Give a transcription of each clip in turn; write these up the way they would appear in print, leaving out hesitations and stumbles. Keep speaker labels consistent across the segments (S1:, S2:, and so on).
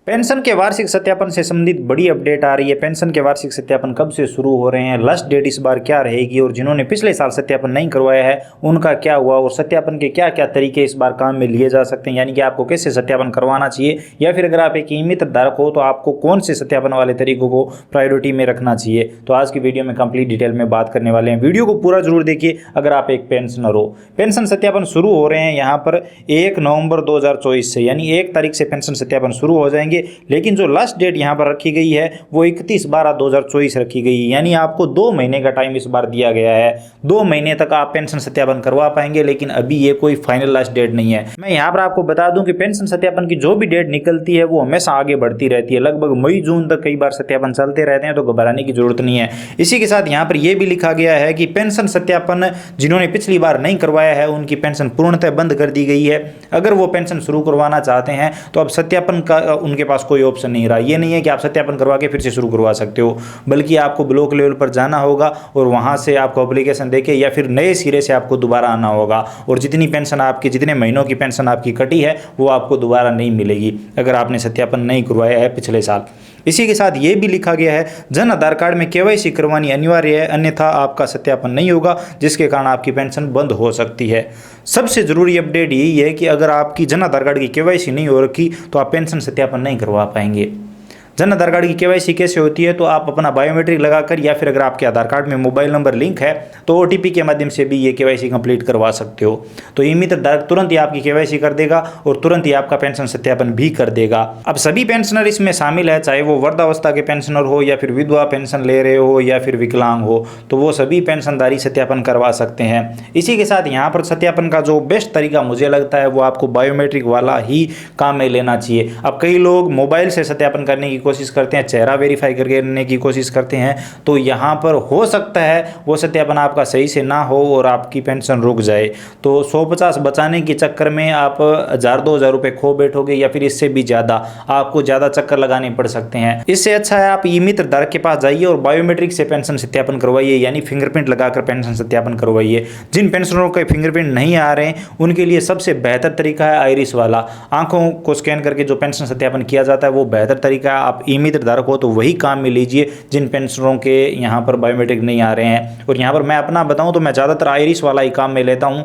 S1: Pension के वार्षिक सत्यापन से संबंधित बड़ी अपडेट आ रही है। पेंशन के वार्षिक सत्यापन कब से शुरू हो रहे हैं, लास्ट डेट इस बार क्या रहेगी और जिन्होंने पिछले साल सत्यापन नहीं करवाया है उनका क्या हुआ और सत्यापन के क्या क्या तरीके इस बार काम में लिए जा सकते हैं, यानी कि आपको कैसे सत्यापन करवाना चाहिए या फिर अगर आप एक नियमित धारक हो तो आपको कौन से सत्यापन वाले तरीकों को प्रायोरिटी में रखना चाहिए। तो आज की वीडियो में कंप्लीट डिटेल में बात करने वाले हैं। वीडियो को पूरा जरूर देखिए अगर आप एक पेंशनर हो। पेंशन सत्यापन शुरू हो रहे हैं यहाँ पर 1 नवंबर 2024 से, यानी 1 तारीख से पेंशन सत्यापन शुरू हो जाएंगे। लेकिन जो लास्ट डेट यहाँ पर रखी गई है वो 31/12/2024 रखी गई है, यानी आपको 2 महीने का टाइम इस बार दिया गया है। 2 महीने तक आप पेंशन सत्यापन करवा पाएंगे, लेकिन अभी ये कोई फाइनल लास्ट डेट नहीं है। मैं यहाँ पर आपको बता दूं कि पेंशन सत्यापन की जो भी डेट निकलती है वो हमेशा आगे बढ़ती रहती है। लगभग मई जून तक कई बार सत्यापन चलते रहते हैं, तो घबराने की जरूरत नहीं है। इसी के साथ यहाँ पर यह भी लिखा गया है कि पेंशन सत्यापन जिन्होंने पिछली बार नहीं करवाया है उनकी पेंशन पूर्णतः बंद कर दी गई है। अगर वो पेंशन शुरू करवाना चाहते हैं तो अब सत्यापन का उनके पास कोई ऑप्शन नहीं रहा। ये नहीं है कि आप सत्यापन करवा के फिर से शुरू करवा सकते हो, बल्कि आपको ब्लॉक लेवल पर जाना होगा और वहां से आपको एप्लीकेशन देके या फिर नए सिरे से आपको दोबारा आना होगा और जितनी पेंशन आपकी, जितने महीनों की पेंशन आपकी कटी है वो आपको दोबारा नहीं मिलेगी अगर आपने सत्यापन नहीं करवाया है पिछले साल। इसी के साथ ये भी लिखा गया है जन आधार कार्ड में केवाईसी करवानी अनिवार्य है, अन्यथा आपका सत्यापन नहीं होगा, जिसके कारण आपकी पेंशन बंद हो सकती है। सबसे जरूरी अपडेट यही है कि अगर आपकी जन आधार कार्ड की केवाईसी नहीं हो रखी तो आप पेंशन सत्यापन नहीं करवा पाएंगे। जन आधार कार्ड की केवाईसी कैसे होती है, तो आप अपना बायोमेट्रिक लगाकर या फिर अगर आपके आधार कार्ड में मोबाइल नंबर लिंक है तो ओटीपी के माध्यम से भी ये केवाईसी कंप्लीट करवा सकते हो। तो ये मित्र धारक तुरंत ही आपकी केवाईसी कर देगा और तुरंत ही आपका पेंशन सत्यापन भी कर देगा। अब सभी पेंशनर इसमें शामिल है, चाहे वो वृद्धावस्था के पेंशनर हो या फिर विधवा पेंशन ले रहे हो या फिर विकलांग हो, तो वो सभी पेंशनधारी सत्यापन करवा सकते हैं। इसी के साथ यहाँ पर सत्यापन का जो बेस्ट तरीका मुझे लगता है वो आपको बायोमेट्रिक वाला ही काम में लेना चाहिए। अब कई लोग मोबाइल से सत्यापन करने की कोशिश करते हैं, चेहरा वेरीफाई करने की कोशिश करते हैं, तो यहाँ पर हो सकता है वो सत्यापन आपका सही से ना हो और आपकी पेंशन रुक जाए। तो 150 बचाने के चक्कर में आप 1000-2000 रुपए खो बैठोगे या फिर इससे भी ज़्यादा, आपको ज़्यादा चक्कर लगाने पड़ सकते हैं। इससे अच्छा है आप ई मित्र धारक के पास जाइए और बायोमेट्रिक से पेंशन सत्यापन करवाइए, यानी फिंगरप्रिंट लगाकर पेंशन सत्यापन करवाइए। जिन पेंशनरों के फिंगरप्रिंट नहीं आ रहे हैं उनके लिए सबसे बेहतर तरीका है आइरिस वाला। आंखों को स्कैन करके जो पेंशन सत्यापन किया जाता है वो बेहतर तरीका है। आप ई मित्र धारक हो तो वही काम में लीजिए जिन पेंशनरों के यहाँ पर बायोमेट्रिक नहीं आ रहे हैं। और यहाँ पर मैं अपना बताऊं तो मैं ज़्यादातर आइरिस वाला ही काम में लेता हूँ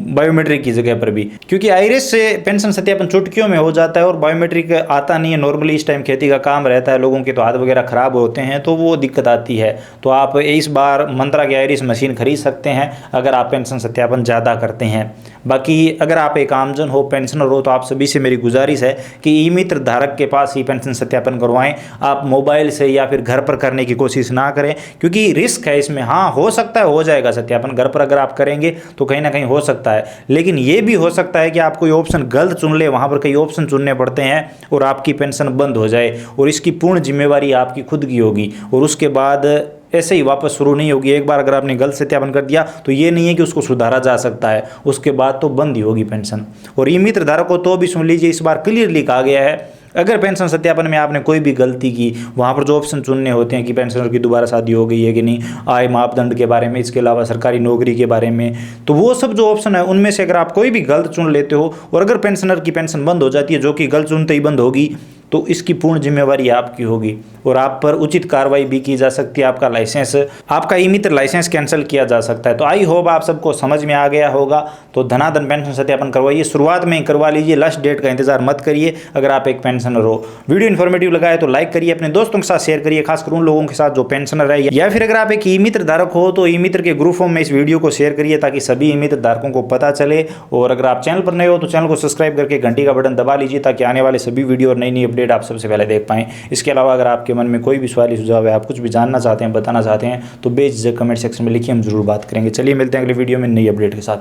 S1: बायोमेट्रिक की जगह पर भी, क्योंकि आइरिस से पेंशन सत्यापन चुटकियों में हो जाता है और बायोमेट्रिक आता नहीं है। नॉर्मली इस टाइम खेती का काम रहता है, लोगों के तो हाथ वगैरह खराब होते हैं तो वो दिक्कत आती है। तो आप इस बार मंत्रा की आइरिस मशीन खरीद सकते हैं अगर आप पेंशन सत्यापन ज़्यादा करते हैं। बाकी अगर आप एक आमजन हो, पेंशनर हो, तो आप सभी से मेरी गुजारिश है कि ई मित्र धारक के पास ही पेंशन सत्यापन करवाएं। आप मोबाइल से या फिर घर पर करने की कोशिश ना करें, क्योंकि रिस्क है इसमें। हाँ, हो सकता है हो जाएगा सत्यापन घर पर अगर आप करेंगे तो कहीं ना कहीं हो सकता है, लेकिन ये भी हो सकता है कि आप कोई ऑप्शन गलत चुन ले, वहाँ पर कई ऑप्शन चुनने पड़ते हैं और आपकी पेंशन बंद हो जाए और इसकी पूर्ण जिम्मेवारी आपकी खुद की होगी और उसके बाद ऐसे ही वापस शुरू नहीं होगी। एक बार अगर आपने गलत सत्यापन कर दिया तो ये नहीं है कि उसको सुधारा जा सकता है, उसके बाद तो बंद ही होगी पेंशन। और ई मित्र धारक को तो भी सुन लीजिए, इस बार क्लियरली कहा गया है अगर पेंशन सत्यापन में आपने कोई भी गलती की, वहाँ पर जो ऑप्शन चुनने होते हैं कि पेंशनर की दोबारा शादी हो गई है कि नहीं, आय मापदंड के बारे में, इसके अलावा सरकारी नौकरी के बारे में, तो वो सब जो ऑप्शन है उनमें से अगर आप कोई भी गलत चुन लेते हो और अगर पेंशनर की पेंशन बंद हो जाती है, जो कि गलत चुनते ही बंद होगी, तो इसकी पूर्ण जिम्मेवारी आपकी होगी और आप पर उचित कार्रवाई भी की जा सकती है। आपका ई मित्र लाइसेंस कैंसिल किया जा सकता है। तो आई होप आप सबको समझ में आ गया होगा। तो धनाधन पेंशन सत्यापन करवाइए, शुरुआत में ही करवा लीजिए, लास्ट डेट का इंतजार मत करिए अगर आप एक पेंशनर हो। वीडियो इन्फॉर्मेटिव लगा है तो लाइक करिए, अपने दोस्तों के साथ शेयर करिए, खासकर उन लोगों के साथ जो पेंशनर है, या फिर अगर आप एक ई मित्र धारक हो तो ई मित्र के ग्रुप में इस वीडियो को शेयर करिए ताकि सभी ई मित्र धारकों को पता चले। और अगर आप चैनल पर नए हो तो चैनल को सब्सक्राइब करके घंटी का बटन दबा लीजिए ताकि आने वाले सभी वीडियो और नई नई अपडेट आप सबसे पहले देख पाएं। इसके अलावा अगर आपके मन में कोई भी सवाल सुझाव है, आप कुछ भी जानना चाहते हैं, बताना चाहते हैं, तो बेझिझक कमेंट सेक्शन में लिखिए, हम जरूर बात करेंगे। चलिए मिलते हैं अगले वीडियो में नई अपडेट के साथ।